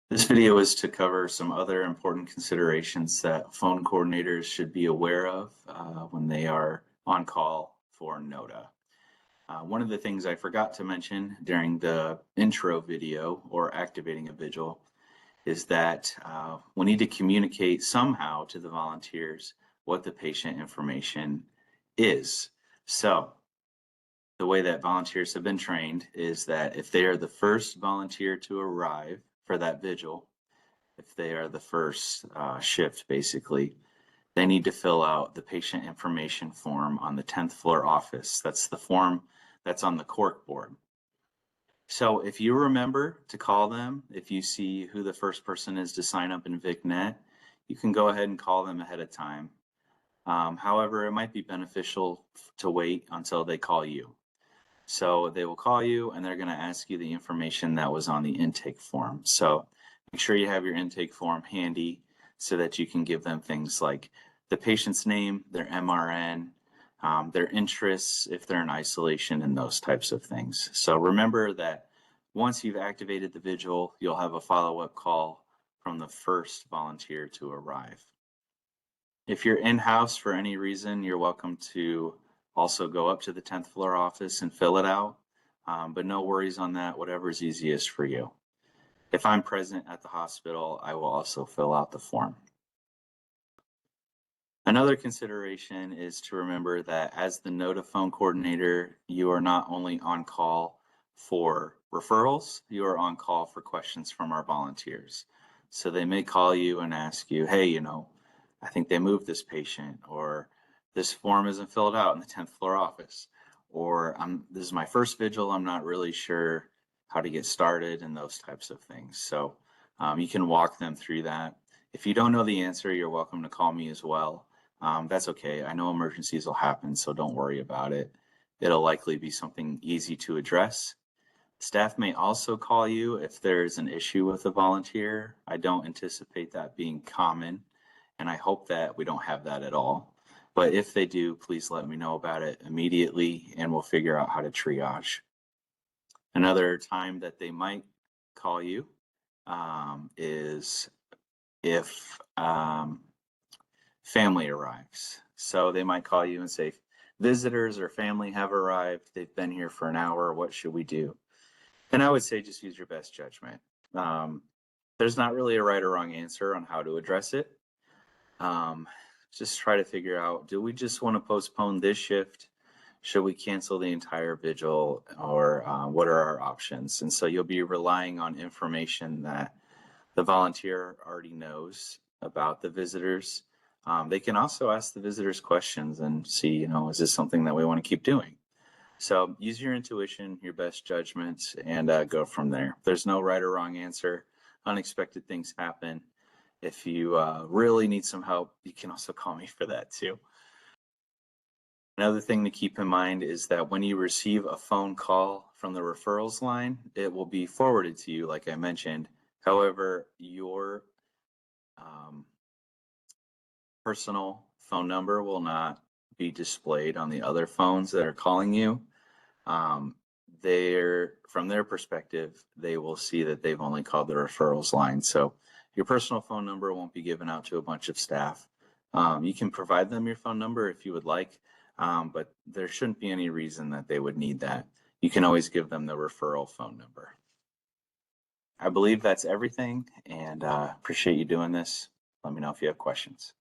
This video is to cover some other important considerations that phone coordinators should be aware of when they are on call for NOTA. One of the things I forgot to mention during the intro video or activating a vigil is that we need to communicate somehow to the volunteers what the patient information is. So the way that volunteers have been trained is that if they are the first volunteer to arrive for that vigil, if they are the first shift, basically, they need to fill out the patient information form on the 10th floor office. That's the form that's on the cork board. So if you remember to call them, if you see who the first person is to sign up in VicNet, you can go ahead and call them ahead of time. However, it might be beneficial to wait until they call you. So they will call you and they're going to ask you the information that was on the intake form. So make sure you have your intake form handy so that you can give them things like the patient's name, their MRN, their interests, if they're in isolation, and those types of things. So remember that once you've activated the vigil, you'll have a follow-up call from the first volunteer to arrive. If you're in-house for any reason, you're welcome to also go up to the 10th floor office and fill it out, but no worries on that, whatever's easiest for you. If I'm present at the hospital, I will also fill out the form. Another consideration is to remember that as the NOTA phone coordinator, you are not only on call for referrals, you are on call for questions from our volunteers. So they may call you and ask you, hey, I think they moved this patient, or this form isn't filled out in the 10th floor office, or this is my first vigil, I'm not really sure how to get started, and those types of things. So you can walk them through that. If you don't know the answer, you're welcome to call me as well. That's okay. I know emergencies will happen, so don't worry about it. It'll likely be something easy to address. Staff may also call you if there's an issue with a volunteer. I don't anticipate that being common, and I hope that we don't have that at all. But if they do, please let me know about it immediately, and we'll figure out how to triage. Another time that they might call you is if family arrives. So they might call you and say, visitors or family have arrived. They've been here for an hour. What should we do? And I would say just use your best judgment. There's not really a right or wrong answer on how to address it. Just try to figure out, do we just want to postpone this shift? Should we cancel the entire vigil, or what are our options? And so you'll be relying on information that the volunteer already knows about the visitors. They can also ask the visitors questions and see, is this something that we want to keep doing? So use your intuition, your best judgment, and go from there. There's no right or wrong answer. Unexpected things happen. If you really need some help, you can also call me for that too. Another thing to keep in mind is that when you receive a phone call from the referrals line, it will be forwarded to you, like I mentioned. However, your personal phone number will not be displayed on the other phones that are calling you. From their perspective, they will see that they've only called the referrals line. So your personal phone number won't be given out to a bunch of staff. You can provide them your phone number if you would like, but there shouldn't be any reason that they would need that. You can always give them the referral phone number. I believe that's everything, and appreciate you doing this. Let me know if you have questions.